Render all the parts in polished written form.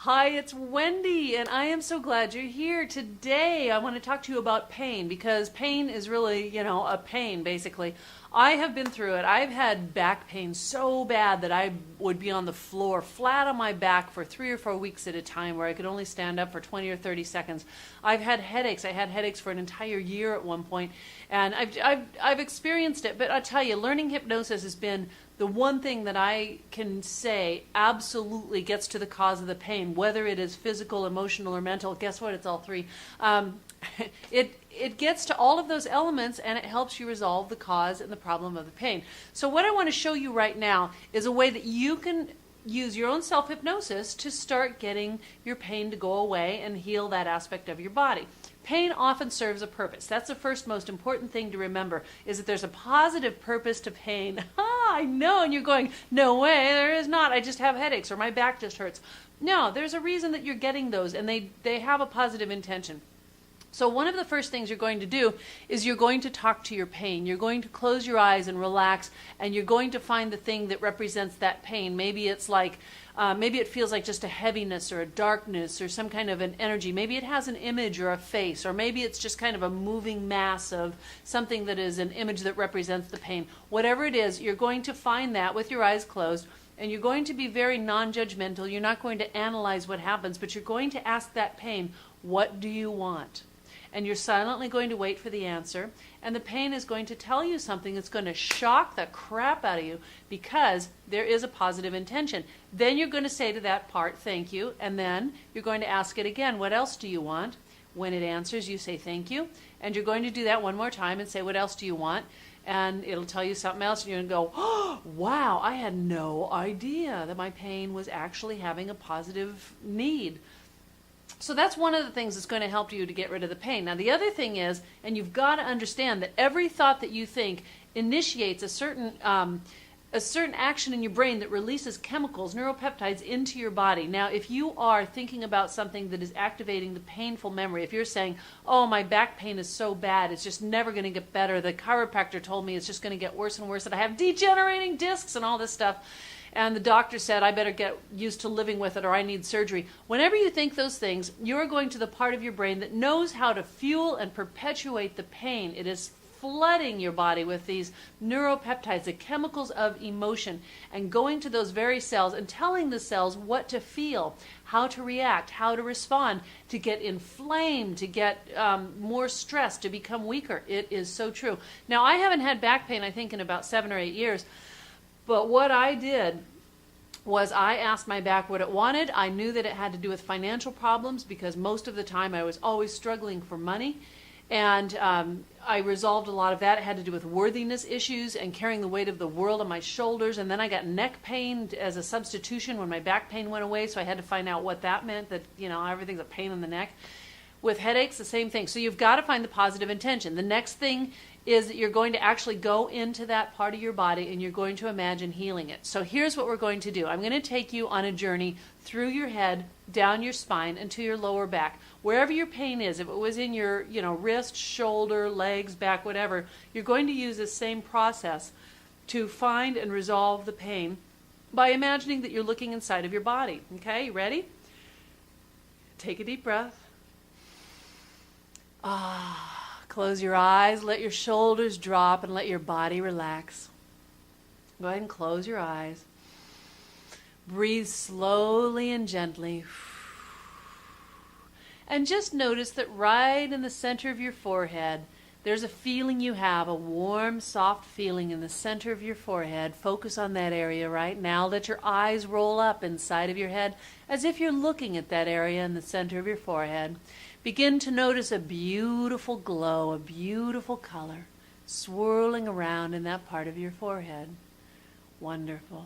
Hi, it's Wendy, and I am so glad you're here. Today, I want to talk to you about pain because pain is really, a pain, basically. I have been through it. I've had back pain so bad that I would be on the floor, flat on my back for 3 or 4 weeks at a time where I could only stand up for 20 or 30 seconds. I've had headaches. I had headaches for an entire year at one point, and I've experienced it. But I tell you, learning hypnosis has been the one thing that I can say absolutely gets to the cause of the pain, whether it is physical, emotional, or mental. Guess what? It's all three. It gets to all of those elements, and it helps you resolve the cause and the problem of the pain. So what I want to show you right now is a way that you can use your own self-hypnosis to start getting your pain to go away and heal that aspect of your body. Pain often serves a purpose. That's the first most important thing to remember, is that there's a positive purpose to pain. I know, and you're going, no way, there is not. I just have headaches or my back just hurts. No, there's a reason that you're getting those, and they have a positive intention. So one of the first things you're going to do is you're going to talk to your pain. You're going to close your eyes and relax, and you're going to find the thing that represents that pain. Maybe it's like, maybe it feels like just a heaviness or a darkness or some kind of an energy. Maybe it has an image or a face, or maybe it's just kind of a moving mass of something that is an image that represents the pain. Whatever it is, you're going to find that with your eyes closed, and you're going to be very non-judgmental. You're not going to analyze what happens, but you're going to ask that pain, what do you want? And you're silently going to wait for the answer, and the pain is going to tell you something that's going to shock the crap out of you because there is a positive intention. Then you're going to say to that part, thank you, and then you're going to ask it again, what else do you want? When it answers, you say thank you, and you're going to do that one more time and say, what else do you want? And it'll tell you something else, and you're going to go, oh, wow, I had no idea that my pain was actually having a positive need. So that's one of the things that's going to help you to get rid of the pain. Now the other thing is, and you've got to understand that every thought that you think initiates a certain action in your brain that releases chemicals, neuropeptides, into your body. Now if you are thinking about something that is activating the painful memory, if you're saying, oh, my back pain is so bad, it's just never going to get better, the chiropractor told me it's just going to get worse and worse, that I have degenerating discs and all this stuff, and the doctor said I better get used to living with it or I need surgery. Whenever you think those things, you're going to the part of your brain that knows how to fuel and perpetuate the pain. It is flooding your body with these neuropeptides, the chemicals of emotion, and going to those very cells and telling the cells what to feel, how to react, how to respond, to get inflamed, to get more stressed, to become weaker. It is so true. Now, I haven't had back pain, I think, in about 7 or 8 years. But what I did was I asked my back what it wanted. I knew that it had to do with financial problems because most of the time I was always struggling for money. And I resolved a lot of that. It had to do with worthiness issues and carrying the weight of the world on my shoulders. And then I got neck pain as a substitution when my back pain went away. So I had to find out what that meant, that, everything's a pain in the neck. With headaches, the same thing. So you've got to find the positive intention. The next thing is that you're going to actually go into that part of your body and you're going to imagine healing it. So here's what we're going to do. I'm going to take you on a journey through your head, down your spine, and to your lower back. Wherever your pain is, if it was in your wrist, shoulder, legs, back, whatever, you're going to use this same process to find and resolve the pain by imagining that you're looking inside of your body. Okay, you ready? Take a deep breath. Close your eyes, let your shoulders drop, and let your body relax. Go ahead and close your eyes. Breathe slowly and gently. And just notice that right in the center of your forehead, there's a feeling you have, a warm, soft feeling in the center of your forehead. Focus on that area right now. Let your eyes roll up inside of your head as if you're looking at that area in the center of your forehead. Begin to notice a beautiful glow, a beautiful color swirling around in that part of your forehead. Wonderful.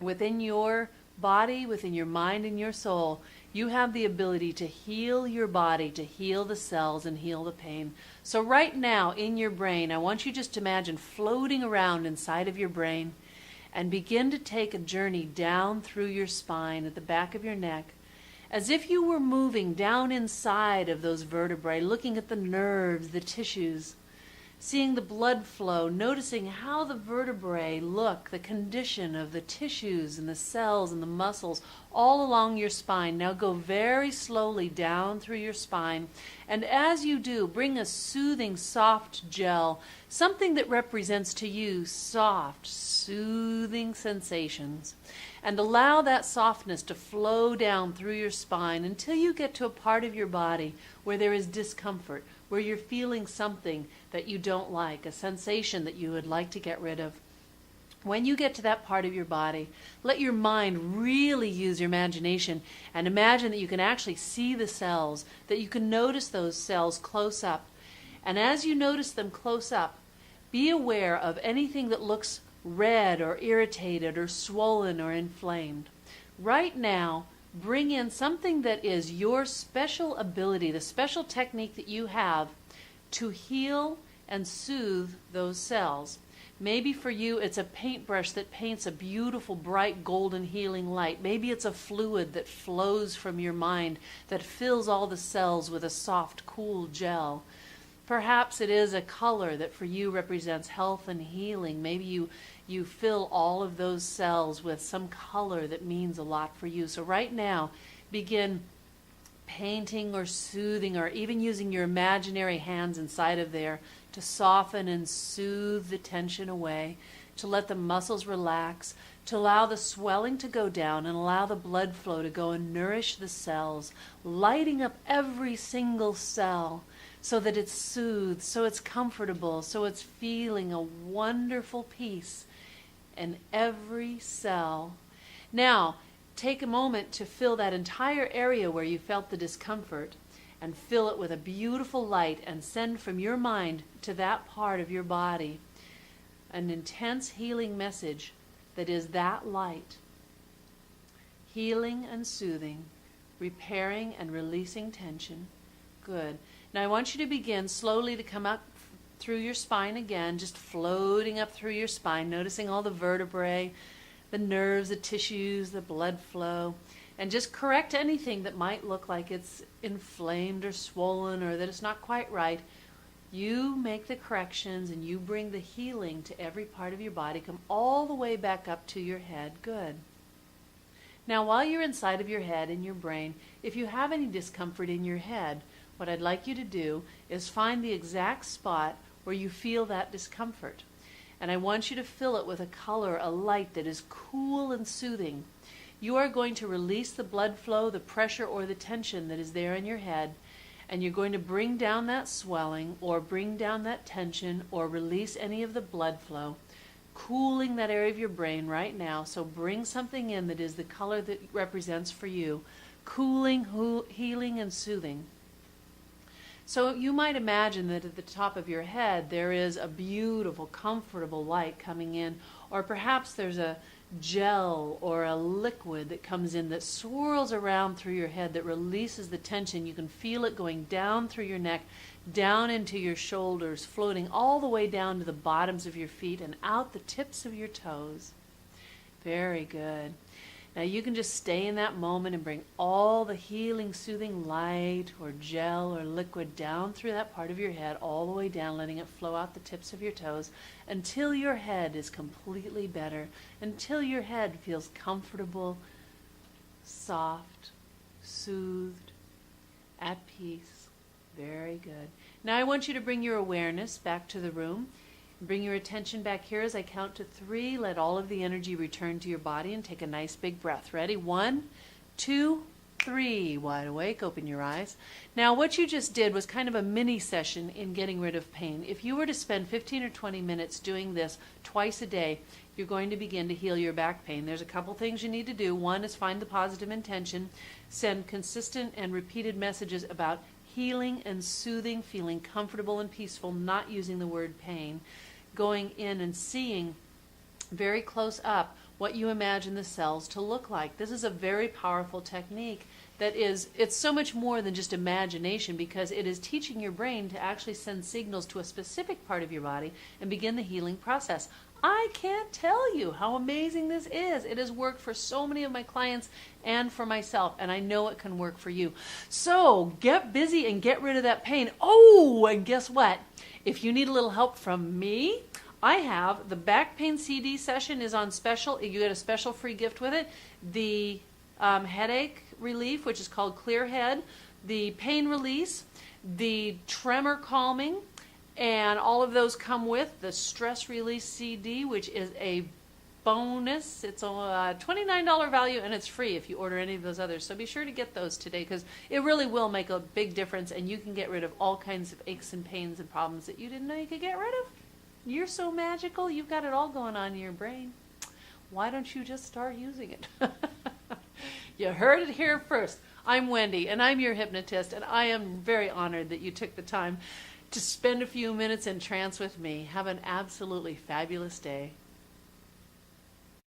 Within your body, within your mind and your soul, you have the ability to heal your body, to heal the cells and heal the pain. So right now in your brain, I want you just to imagine floating around inside of your brain and begin to take a journey down through your spine at the back of your neck, as if you were moving down inside of those vertebrae, looking at the nerves, the tissues, seeing the blood flow, noticing how the vertebrae look, the condition of the tissues and the cells and the muscles all along your spine. Now go very slowly down through your spine, and as you do, bring a soothing, soft gel, something that represents to you soft, soothing sensations, and allow that softness to flow down through your spine until you get to a part of your body where there is discomfort, where you're feeling something that you don't like, a sensation that you would like to get rid of. When you get to that part of your body, let your mind really use your imagination and imagine that you can actually see the cells, that you can notice those cells close up. And as you notice them close up, be aware of anything that looks red or irritated or swollen or inflamed. Right now, bring in something that is your special ability, the special technique that you have to heal and soothe those cells. Maybe for you it's a paintbrush that paints a beautiful, bright, golden healing light. Maybe it's a fluid that flows from your mind that fills all the cells with a soft, cool gel. Perhaps it is a color that for you represents health and healing. Maybe you fill all of those cells with some color that means a lot for you. So right now, begin painting or soothing or even using your imaginary hands inside of there to soften and soothe the tension away, to let the muscles relax, to allow the swelling to go down and allow the blood flow to go and nourish the cells, lighting up every single cell so that it's soothed, so it's comfortable, so it's feeling a wonderful peace in every cell. Now, take a moment to fill that entire area where you felt the discomfort and fill it with a beautiful light and send from your mind to that part of your body an intense healing message that is that light. Healing and soothing, repairing and releasing tension. Good. Now I want you to begin slowly to come up through your spine again, just floating up through your spine, noticing all the vertebrae, the nerves, the tissues, the blood flow, and just correct anything that might look like it's inflamed or swollen or that it's not quite right. You make the corrections and you bring the healing to every part of your body. Come all the way back up to your head. Good. Now while you're inside of your head, in your brain, if you have any discomfort in your head, what I'd like you to do is find the exact spot where you feel that discomfort. And I want you to fill it with a color, a light that is cool and soothing. You are going to release the blood flow, the pressure, or the tension that is there in your head, and you're going to bring down that swelling or bring down that tension or release any of the blood flow, cooling that area of your brain right now. So bring something in that is the color that represents for you, cooling, healing, and soothing. So you might imagine that at the top of your head there is a beautiful, comfortable light coming in, or perhaps there's a gel or a liquid that comes in that swirls around through your head that releases the tension. You can feel it going down through your neck, down into your shoulders, floating all the way down to the bottoms of your feet and out the tips of your toes. Very good. Now you can just stay in that moment and bring all the healing, soothing light or gel or liquid down through that part of your head, all the way down, letting it flow out the tips of your toes until your head is completely better, until your head feels comfortable, soft, soothed, at peace. Very good. Now I want you to bring your awareness back to the room. Bring your attention back here as I count to 3. Let all of the energy return to your body and take a nice big breath. Ready? 1, 2, 3. Wide awake. Open your eyes. Now what you just did was kind of a mini session in getting rid of pain. If you were to spend 15 or 20 minutes doing this twice a day, you're going to begin to heal your back pain. There's a couple things you need to do. One is find the positive intention. Send consistent and repeated messages about healing and soothing, feeling comfortable and peaceful, not using the word pain. Going in and seeing very close up what you imagine the cells to look like. This is a very powerful technique that it's so much more than just imagination, because it is teaching your brain to actually send signals to a specific part of your body and begin the healing process. I can't tell you how amazing this is. It has worked for so many of my clients and for myself, and I know it can work for you. So get busy and get rid of that pain. Oh, and guess what? If you need a little help from me, I have the back pain CD session is on special. You get a special free gift with it. The headache relief, which is called Clear Head, the pain release, the tremor calming, and all of those come with the stress release CD, which is a bonus. It's a $29 value, and it's free if you order any of those others. So be sure to get those today, because it really will make a big difference, and you can get rid of all kinds of aches and pains and problems that you didn't know you could get rid of. You're so magical. You've got it all going on in your brain. Why don't you just start using it? You heard it here first. I'm Wendy, and I'm your hypnotist, and I am very honored that you took the time to spend a few minutes in trance with me. Have an absolutely fabulous day.